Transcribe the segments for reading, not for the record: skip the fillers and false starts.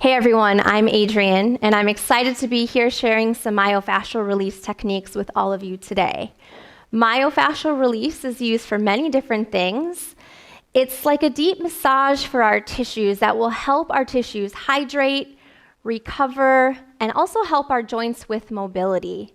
Hey everyone, I'm Adrienne, and I'm excited to be here sharing some myofascial release techniques with all of you today. Myofascial release is used for many different things. It's like a deep massage for our tissues that will help our tissues hydrate, recover, and also help our joints with mobility.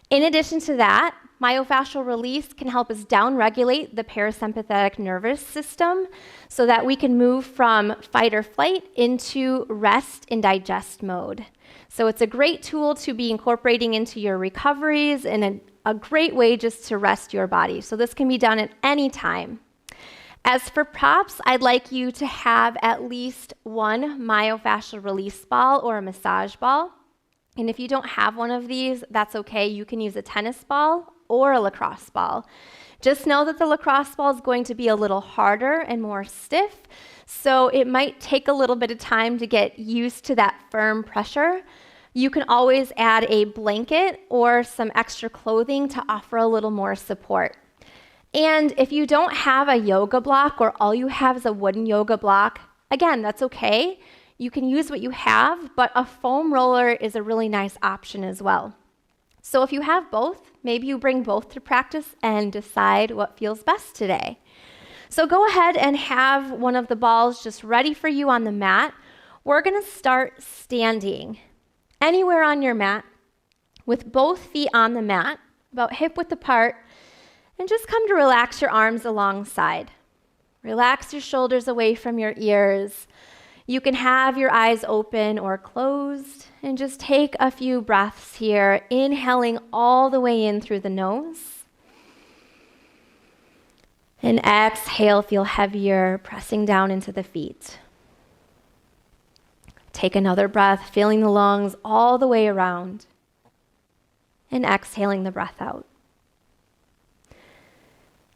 In addition to that, myofascial release can help us downregulate the parasympathetic nervous system so that we can move from fight or flight into rest and digest mode. So it's a great tool to be incorporating into your recoveries and a great way just to rest your body. So this can be done at any time. As for props, I'd like you to have at least one myofascial release ball or a massage ball. And if you don't have one of these, that's okay. You can use a tennis ball or a lacrosse ball. Just know that the lacrosse ball is going to be a little harder and more stiff, so it might take a little bit of time to get used to that firm pressure. You can always add a blanket or some extra clothing to offer a little more support. And if you don't have a yoga block or all you have is a wooden yoga block, again, that's okay. You can use what you have, but a foam roller is a really nice option as well. So if you have both, maybe you bring both to practice and decide what feels best today. So go ahead and have one of the balls just ready for you on the mat. We're going to start standing anywhere on your mat with both feet on the mat, about hip width apart, and just come to relax your arms alongside. Relax your shoulders away from your ears. You can have your eyes open or closed and just take a few breaths here, inhaling all the way in through the nose. And exhale, feel heavier, pressing down into the feet. Take another breath, feeling the lungs all the way around. And exhaling the breath out.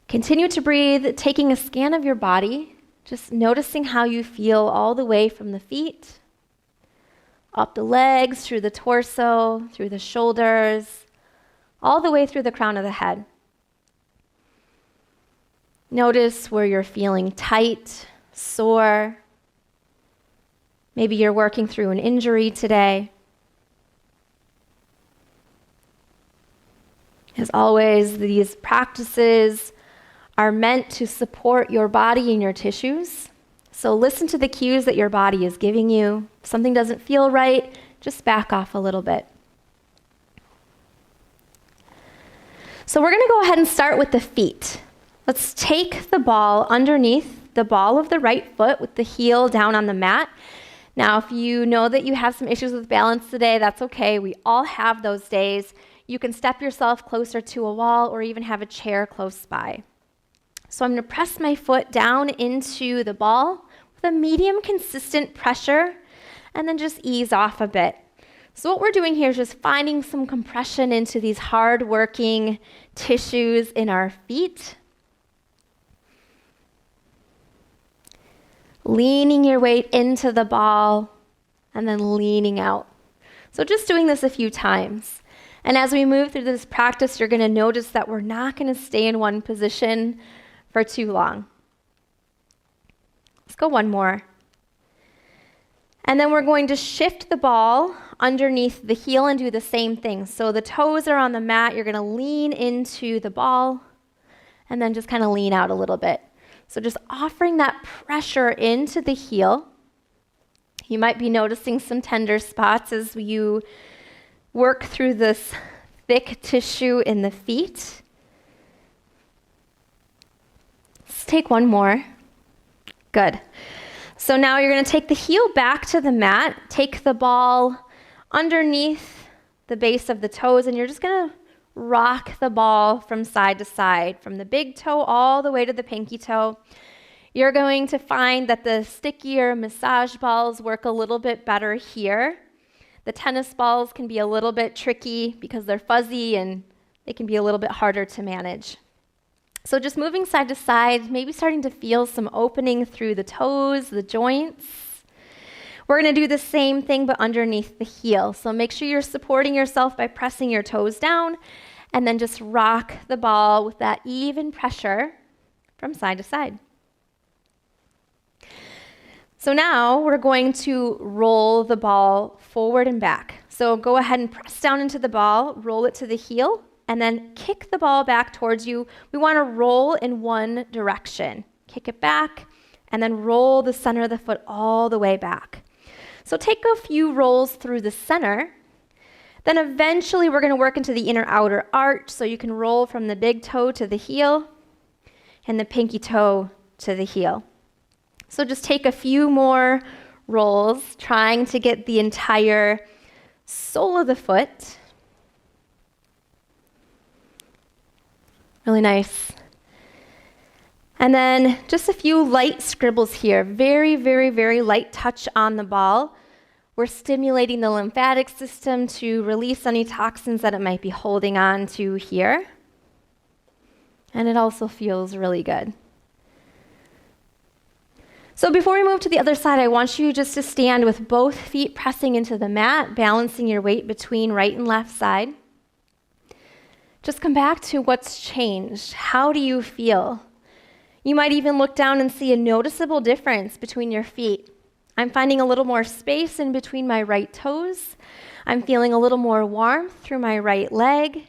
Continue to breathe, taking a scan of your body. Just noticing how you feel all the way from the feet, up the legs, through the torso, through the shoulders, all the way through the crown of the head. Notice where you're feeling tight, sore. Maybe you're working through an injury today. As always, these practices are meant to support your body and your tissues. So listen to the cues that your body is giving you. If something doesn't feel right, just back off a little bit. So we're going to go ahead and start with the feet. Let's take the ball underneath the ball of the right foot with the heel down on the mat. Now, if you know that you have some issues with balance today, that's okay. We all have those days. You can step yourself closer to a wall or even have a chair close by. So I'm going to press my foot down into the ball with a medium consistent pressure and then just ease off a bit. So what we're doing here is just finding some compression into these hard-working tissues in our feet. Leaning your weight into the ball and then leaning out. So just doing this a few times. And as we move through this practice, you're going to notice that we're not going to stay in one position for too long. Let's go one more. And then we're going to shift the ball underneath the heel and do the same thing. So the toes are on the mat. You're going to lean into the ball and then just kind of lean out a little bit. So just offering that pressure into the heel. You might be noticing some tender spots as you work through this thick tissue in the feet. Take one more. Good. So now you're going to take the heel back to the mat, take the ball underneath the base of the toes, and you're just going to rock the ball from side to side, from the big toe all the way to the pinky toe. You're going to find that the stickier massage balls work a little bit better here. The tennis balls can be a little bit tricky because they're fuzzy and they can be a little bit harder to manage. So just moving side to side, maybe starting to feel some opening through the toes, the joints. We're going to do the same thing but underneath the heel. So make sure you're supporting yourself by pressing your toes down and then just rock the ball with that even pressure from side to side. So now we're going to roll the ball forward and back. So go ahead and press down into the ball, roll it to the heel, and then kick the ball back towards you. We want to roll in one direction. Kick it back, and then roll the center of the foot all the way back. So take a few rolls through the center. Then eventually we're going to work into the inner outer arch, so you can roll from the big toe to the heel and the pinky toe to the heel. So just take a few more rolls, trying to get the entire sole of the foot. Really nice. And then just a few light scribbles here. Very, very, very light touch on the ball. We're stimulating the lymphatic system to release any toxins that it might be holding on to here. And it also feels really good. So before we move to the other side, I want you just to stand with both feet pressing into the mat, balancing your weight between right and left side. Just come back to what's changed. How do you feel? You might even look down and see a noticeable difference between your feet. I'm finding a little more space in between my right toes. I'm feeling a little more warmth through my right leg.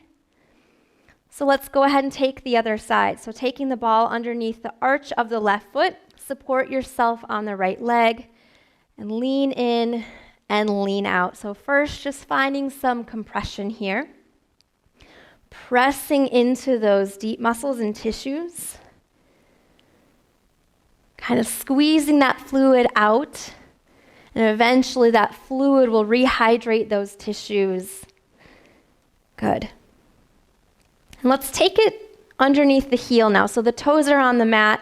So let's go ahead and take the other side. So taking the ball underneath the arch of the left foot, support yourself on the right leg, and lean in and lean out. So first, just finding some compression here. Pressing into those deep muscles and tissues. Kind of squeezing that fluid out. And eventually that fluid will rehydrate those tissues. Good. And let's take it underneath the heel now. So the toes are on the mat,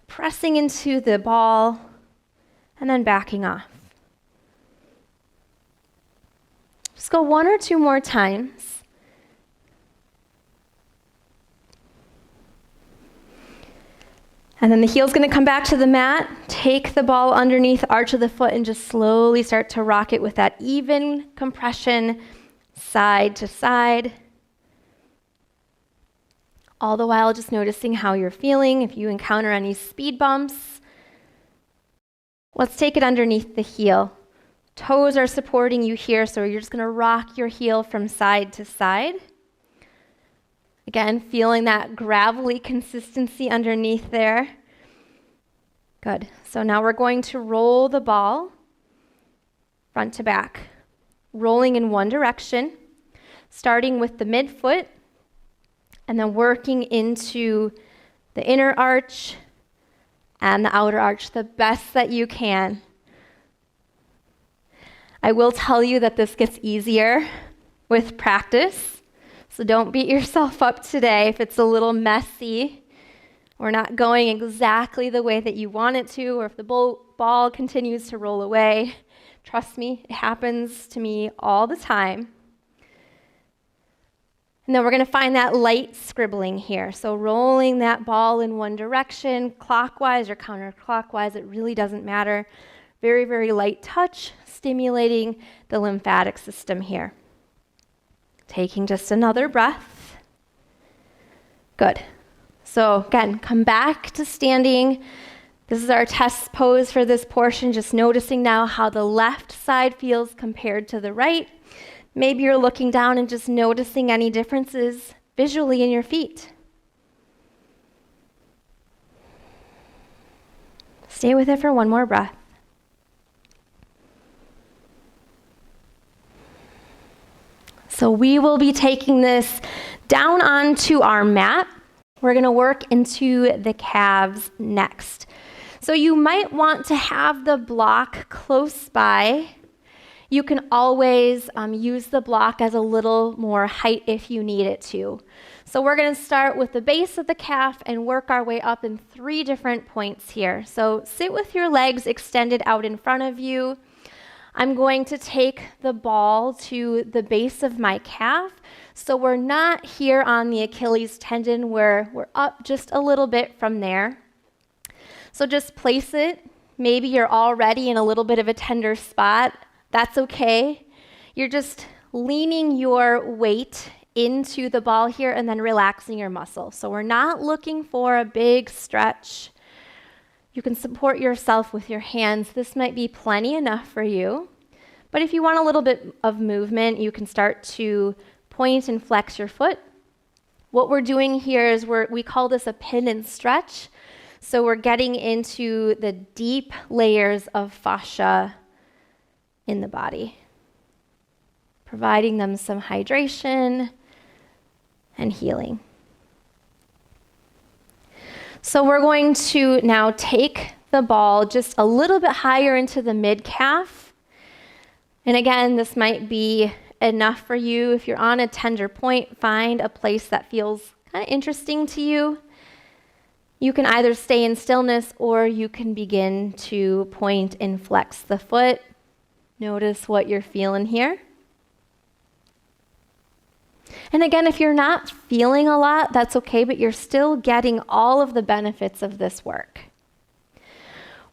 pressing into the ball, and then backing off. Just go one or two more times. And then the heel's going to come back to the mat, take the ball underneath the arch of the foot, and just slowly start to rock it with that even compression side to side. All the while just noticing how you're feeling, if you encounter any speed bumps. Let's take it underneath the heel. Toes are supporting you here, so you're just going to rock your heel from side to side. Again, feeling that gravelly consistency underneath there. Good. So now we're going to roll the ball front to back, rolling in one direction, starting with the midfoot, and then working into the inner arch and the outer arch the best that you can. I will tell you that this gets easier with practice, so don't beat yourself up today if it's a little messy or not going exactly the way that you want it to, or if the ball continues to roll away. Trust me, it happens to me all the time. And then we're going to find that light scribbling here. So rolling that ball in one direction, clockwise or counterclockwise, it really doesn't matter. Very, very light touch, stimulating the lymphatic system here. Taking just another breath. Good. So again, come back to standing. This is our test pose for this portion, just noticing now how the left side feels compared to the right. Maybe you're looking down and just noticing any differences visually in your feet. Stay with it for one more breath. So we will be taking this down onto our mat. We're going to work into the calves next. So you might want to have the block close by. You can always use the block as a little more height if you need it to. So we're going to start with the base of the calf and work our way up in 3 different points here. So sit with your legs extended out in front of you. I'm going to take the ball to the base of my calf. So we're not here on the Achilles tendon, where we're up just a little bit from there. So just place it. Maybe you're already in a little bit of a tender spot. That's okay. You're just leaning your weight into the ball here and then relaxing your muscle. So we're not looking for a big stretch. You can support yourself with your hands. This might be plenty enough for you. But if you want a little bit of movement, you can start to point and flex your foot. What we're doing here is we call this a pin and stretch. So we're getting into the deep layers of fascia in the body, providing them some hydration and healing. So we're going to now take the ball just a little bit higher into the mid-calf. And again, this might be enough for you. If you're on a tender point, find a place that feels kind of interesting to you. You can either stay in stillness or you can begin to point and flex the foot. Notice what you're feeling here. And again, if you're not feeling a lot, that's okay, but you're still getting all of the benefits of this work.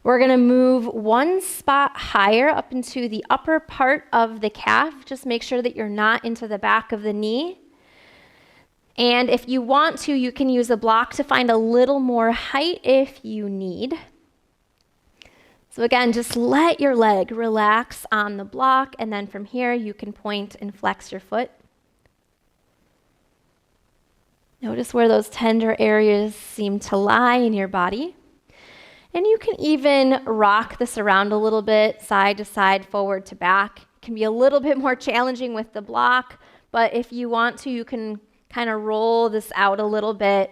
We're going to move one spot higher up into the upper part of the calf. Just make sure that you're not into the back of the knee. And if you want to, you can use a block to find a little more height if you need. So again, just let your leg relax on the block, and then from here you can point and flex your foot. Notice where those tender areas seem to lie in your body. And you can even rock this around a little bit, side to side, forward to back. It can be a little bit more challenging with the block, but if you want to, you can kind of roll this out a little bit.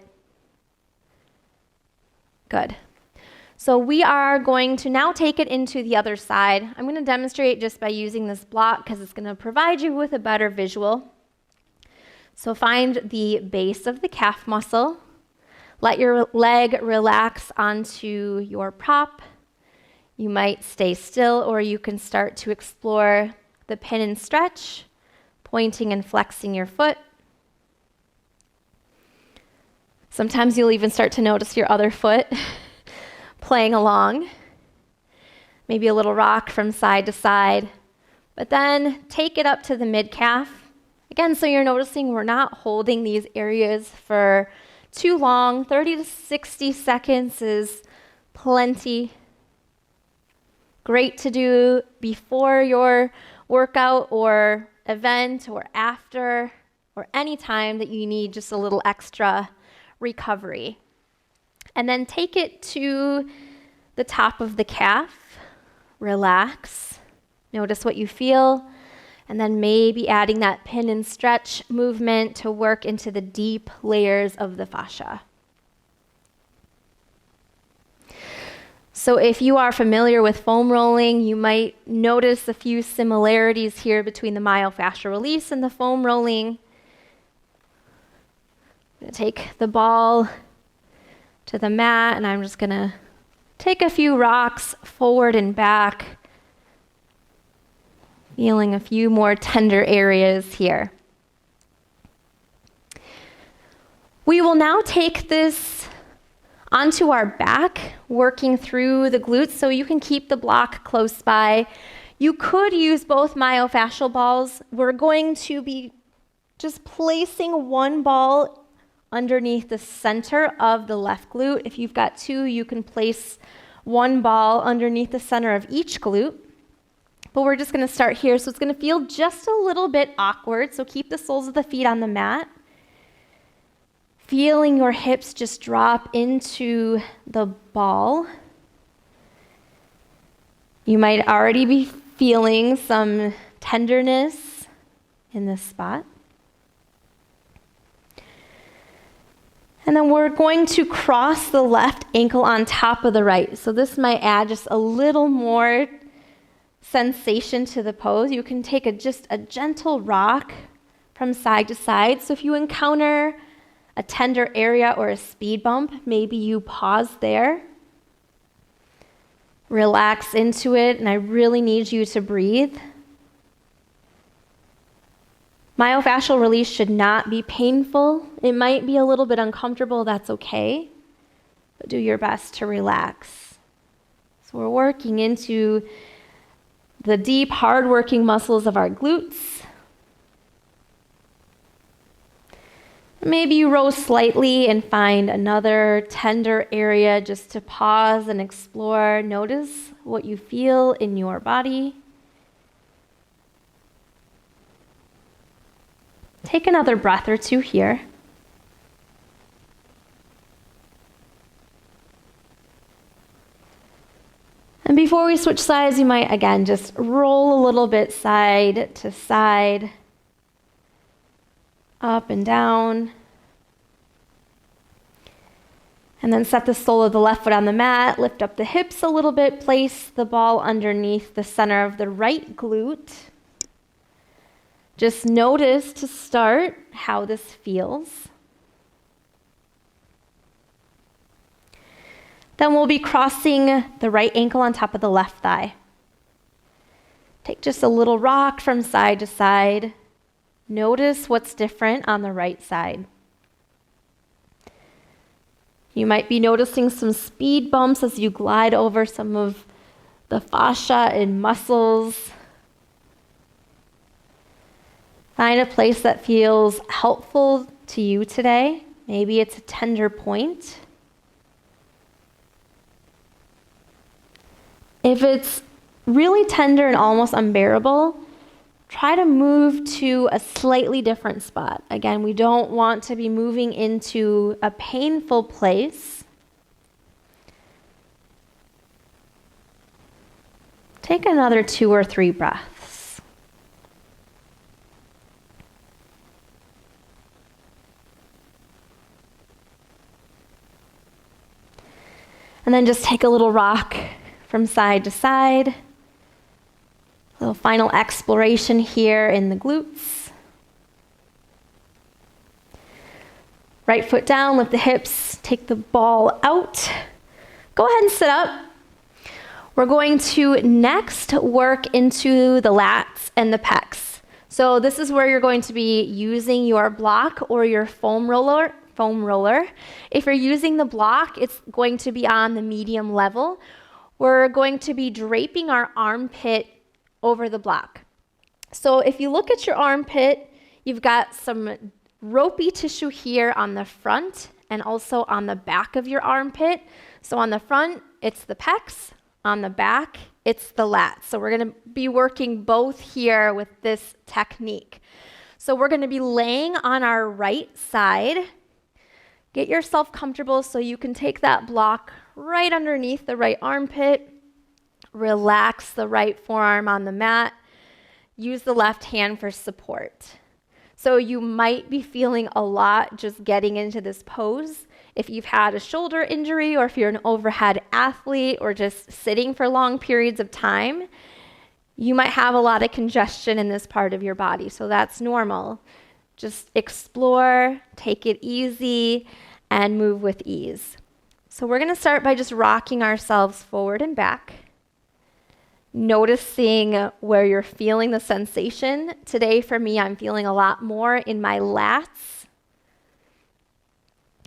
Good. So we are going to now take it into the other side. I'm going to demonstrate just by using this block because it's going to provide you with a better visual. So find the base of the calf muscle. Let your leg relax onto your prop. You might stay still, or you can start to explore the pin and stretch, pointing and flexing your foot. Sometimes you'll even start to notice your other foot playing along. Maybe a little rock from side to side. But then take it up to the mid-calf. Again, so you're noticing we're not holding these areas for too long. 30 to 60 seconds is plenty. Great to do before your workout or event or after, or any time that you need just a little extra recovery. And then take it to the top of the calf. Relax. Notice what you feel. And then maybe adding that pin and stretch movement to work into the deep layers of the fascia. So if you are familiar with foam rolling, you might notice a few similarities here between the myofascial release and the foam rolling. I'm going to take the ball to the mat, and I'm just going to take a few rocks forward and back, feeling a few more tender areas here. We will now take this onto our back, working through the glutes, so you can keep the block close by. You could use both myofascial balls. We're going to be just placing one ball underneath the center of the left glute. If you've got two, you can place one ball underneath the center of each glute. But we're just going to start here, so it's going to feel just a little bit awkward, so keep the soles of the feet on the mat. Feeling your hips just drop into the ball. You might already be feeling some tenderness in this spot. And then we're going to cross the left ankle on top of the right. So this might add just a little more sensation to the pose. You can take just a gentle rock from side to side. So if you encounter a tender area or a speed bump, maybe you pause there. Relax into it, and I really need you to breathe. Myofascial release should not be painful. It might be a little bit uncomfortable, that's okay, but do your best to relax. So we're working into the deep, hard-working muscles of our glutes. Maybe you roll slightly and find another tender area just to pause and explore. Notice what you feel in your body. Take another breath or two here. And before we switch sides, you might again just roll a little bit side to side, up and down. And then set the sole of the left foot on the mat, lift up the hips a little bit, place the ball underneath the center of the right glute. Just notice to start how this feels. Then we'll be crossing the right ankle on top of the left thigh. Take just a little rock from side to side. Notice what's different on the right side. You might be noticing some speed bumps as you glide over some of the fascia and muscles. Find a place that feels helpful to you today. Maybe it's a tender point. If it's really tender and almost unbearable, try to move to a slightly different spot. Again, we don't want to be moving into a painful place. Take another 2 or 3 breaths. And then just take a little rock from side to side. A little final exploration here in the glutes. Right foot down, lift the hips, take the ball out. Go ahead and sit up. We're going to next work into the lats and the pecs. So this is where you're going to be using your block or your foam roller. If you're using the block, it's going to be on the medium level. We're going to be draping our armpit over the block. So if you look at your armpit, you've got some ropey tissue here on the front and also on the back of your armpit. So on the front, it's the pecs. On the back, it's the lats. So we're going to be working both here with this technique. So we're going to be laying on our right side. Get yourself comfortable so you can take that block right underneath the right armpit. Relax the right forearm on the mat. Use the left hand for support. So you might be feeling a lot just getting into this pose. If you've had a shoulder injury or if you're an overhead athlete or just sitting for long periods of time, you might have a lot of congestion in this part of your body. So that's normal. Just explore, take it easy, and move with ease. So we're going to start by just rocking ourselves forward and back. Noticing where you're feeling the sensation. Today for me, I'm feeling a lot more in my lats.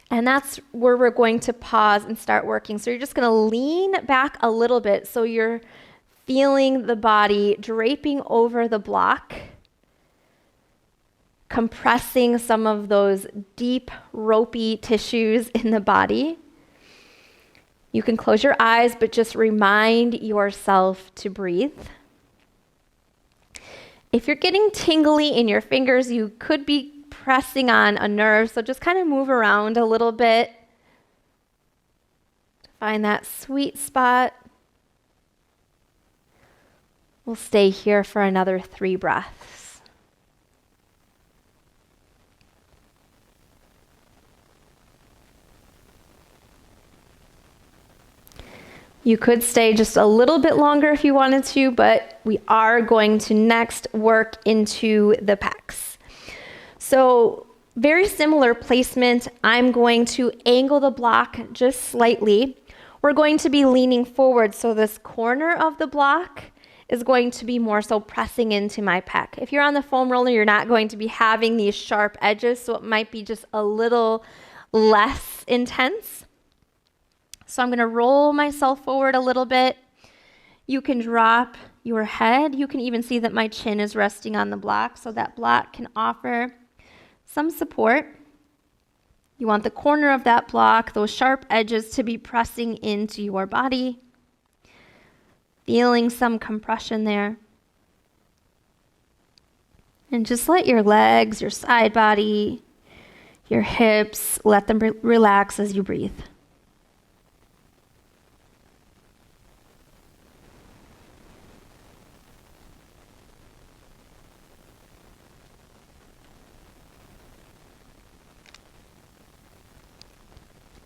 And that's where we're going to pause and start working. So you're just going to lean back a little bit so you're feeling the body draping over the block, compressing some of those deep, ropey tissues in the body. You can close your eyes, but just remind yourself to breathe. If you're getting tingly in your fingers, you could be pressing on a nerve, so just kind of move around a little bit to find that sweet spot. We'll stay here for another 3 breaths. You could stay just a little bit longer if you wanted to, but we are going to next work into the pecs. So very similar placement. I'm going to angle the block just slightly. We're going to be leaning forward, so this corner of the block is going to be more so pressing into my pec. If you're on the foam roller, you're not going to be having these sharp edges, so it might be just a little less intense. So I'm going to roll myself forward a little bit. You can drop your head. You can even see that my chin is resting on the block, so that block can offer some support. You want the corner of that block, those sharp edges, to be pressing into your body. Feeling some compression there. And just let your legs, your side body, your hips, let them relax as you breathe.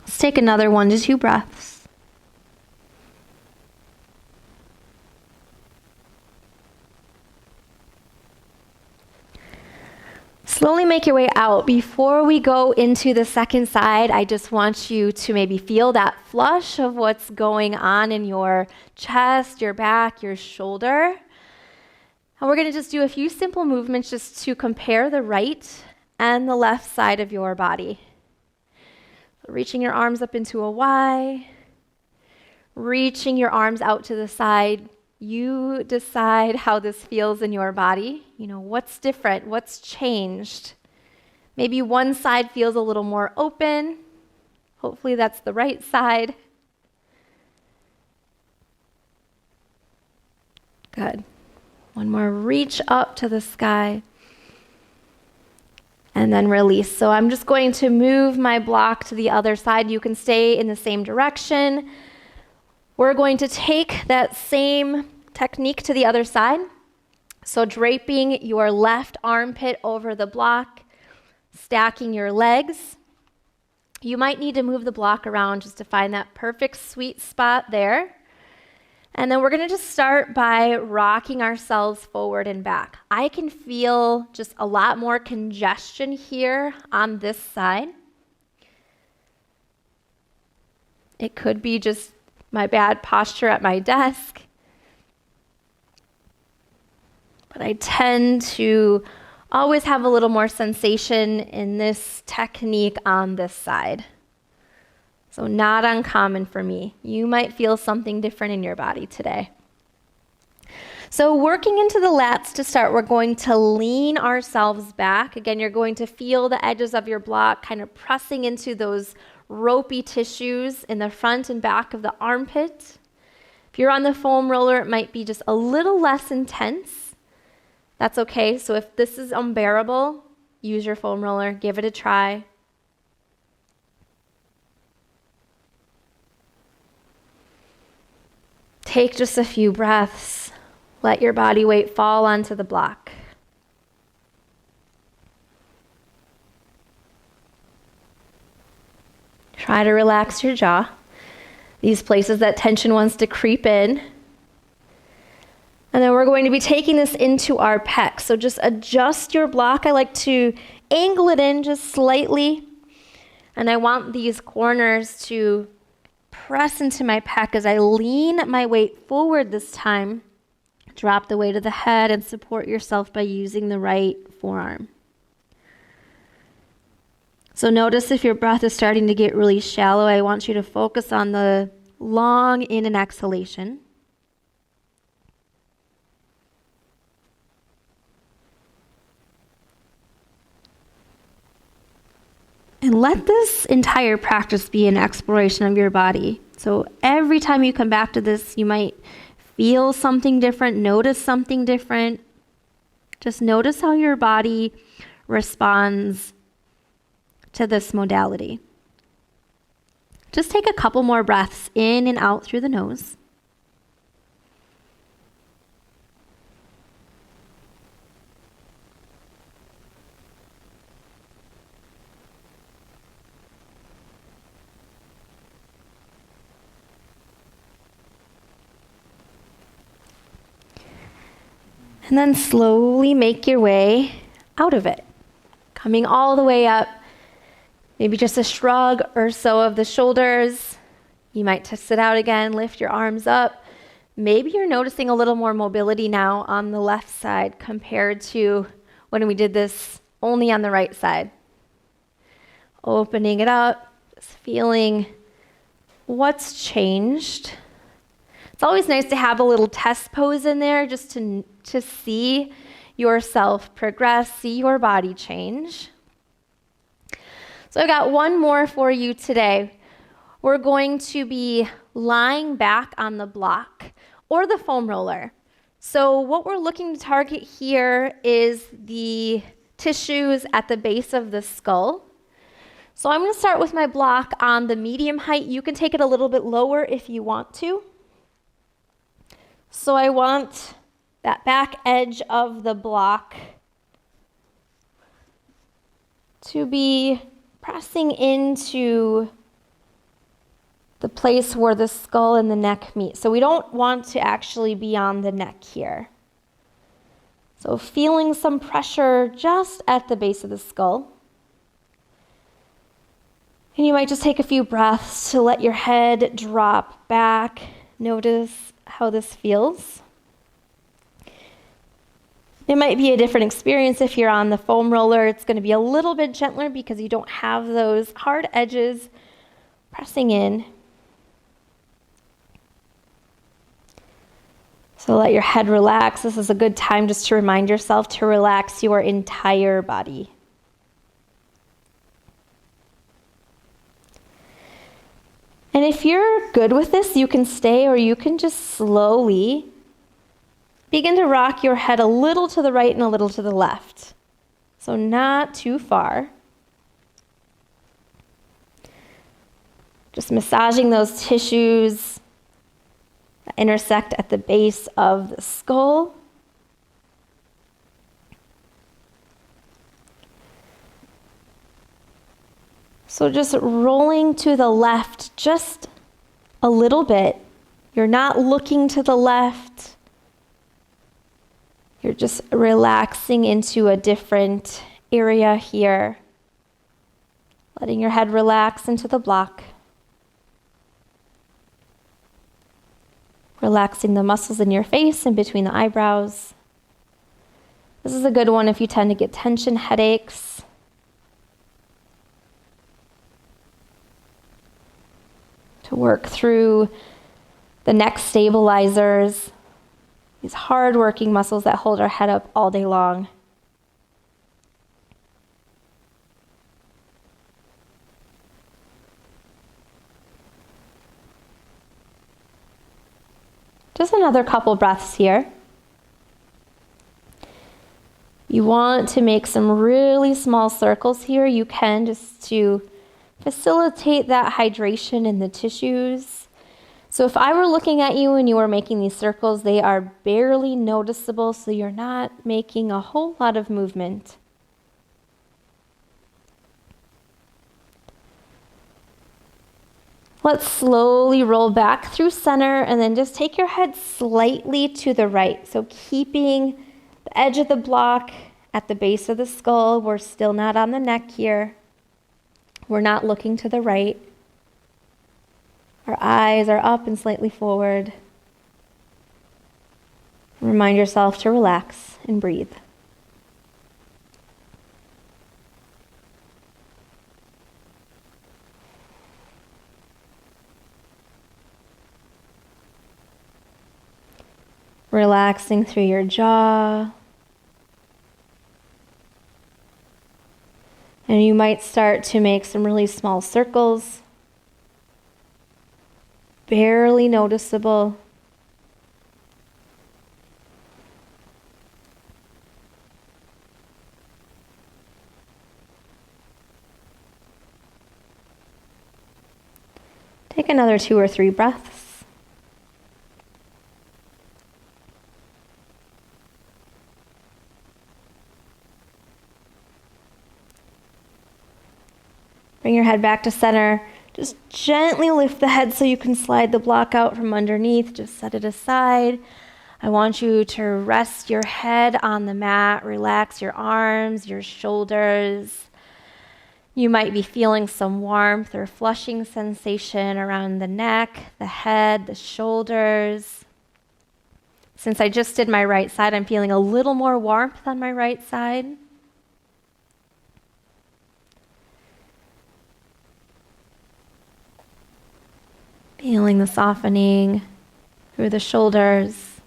Let's take another 1 to 2 breaths. Slowly make your way out. Before we go into the second side, I just want you to maybe feel that flush of what's going on in your chest, your back, your shoulder. And we're going to just do a few simple movements just to compare the right and the left side of your body. Reaching your arms up into a Y, reaching your arms out to the side. You decide how this feels in your body. You know, what's different? What's changed? Maybe one side feels a little more open. Hopefully that's the right side. Good. One more, reach up to the sky. And then release. So I'm just going to move my block to the other side. You can stay in the same direction. We're going to take that same technique to the other side. So draping your left armpit over the block, stacking your legs. You might need to move the block around just to find that perfect sweet spot there. And then we're going to just start by rocking ourselves forward and back. I can feel just a lot more congestion here on this side. It could be just my bad posture at my desk. But I tend to always have a little more sensation in this technique on this side. So not uncommon for me. You might feel something different in your body today. So working into the lats to start, we're going to lean ourselves back. Again, you're going to feel the edges of your block kind of pressing into those ropey tissues in the front and back of the armpit. If you're on the foam roller, it might be just a little less intense. That's okay. So if this is unbearable, use your foam roller, give it a try. Take just a few breaths. Let your body weight fall onto the block. Try to relax your jaw. These places that tension wants to creep in. And then we're going to be taking this into our pecs. So just adjust your block. I like to angle it in just slightly. And I want these corners to press into my pec as I lean my weight forward this time. Drop the weight of the head and support yourself by using the right forearm. So notice if your breath is starting to get really shallow, I want you to focus on the long in and exhalation. And let this entire practice be an exploration of your body. So every time you come back to this, you might feel something different, notice something different. Just notice how your body responds to this modality. Just take a couple more breaths in and out through the nose. And then slowly make your way out of it, coming all the way up. Maybe just a shrug or so of the shoulders. You might test it out again, lift your arms up. Maybe you're noticing a little more mobility now on the left side compared to when we did this only on the right side. Opening it up, just feeling what's changed. It's always nice to have a little test pose in there just to see yourself progress, see your body change. So I got one more for you today. We're going to be lying back on the block or the foam roller. So what we're looking to target here is the tissues at the base of the skull. So I'm going to start with my block on the medium height. You can take it a little bit lower if you want to. So I want that back edge of the block to be pressing into the place where the skull and the neck meet. So we don't want to actually be on the neck here. So feeling some pressure just at the base of the skull. And you might just take a few breaths to let your head drop back. Notice how this feels. It might be a different experience if you're on the foam roller. It's going to be a little bit gentler because you don't have those hard edges pressing in. So let your head relax. This is a good time just to remind yourself to relax your entire body. And if you're good with this, you can stay, or you can just slowly begin to rock your head a little to the right and a little to the left. So not too far. Just massaging those tissues that intersect at the base of the skull. So just rolling to the left just a little bit. You're not looking to the left. You're just relaxing into a different area here. Letting your head relax into the block. Relaxing the muscles in your face and between the eyebrows. This is a good one if you tend to get tension headaches. To work through the neck stabilizers, these hard-working muscles that hold our head up all day long. Just another couple breaths here. You want to make some really small circles here. You can, just to facilitate that hydration in the tissues. So if I were looking at you and you were making these circles, they are barely noticeable, so you're not making a whole lot of movement. Let's slowly roll back through center and then just take your head slightly to the right. So keeping the edge of the block at the base of the skull. We're still not on the neck here. We're not looking to the right. Our eyes are up and slightly forward. Remind yourself to relax and breathe. Relaxing through your jaw. And you might start to make some really small circles, barely noticeable. Take another 2 or 3 breaths. Bring your head back to center. Just gently lift the head so you can slide the block out from underneath. Just set it aside. I want you to rest your head on the mat. Relax your arms, your shoulders. You might be feeling some warmth or flushing sensation around the neck, the head, the shoulders. Since I just did my right side, I'm feeling a little more warmth on my right side. Feeling the softening through the shoulders.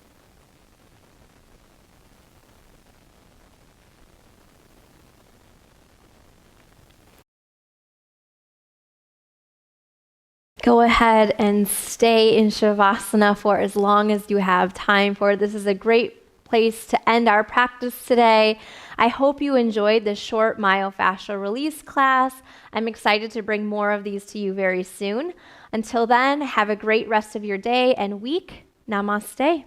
Go ahead and stay in Shavasana for as long as you have time for. This is a great place to end our practice today. I hope you enjoyed this short myofascial release class. I'm excited to bring more of these to you very soon. Until then, have a great rest of your day and week. Namaste.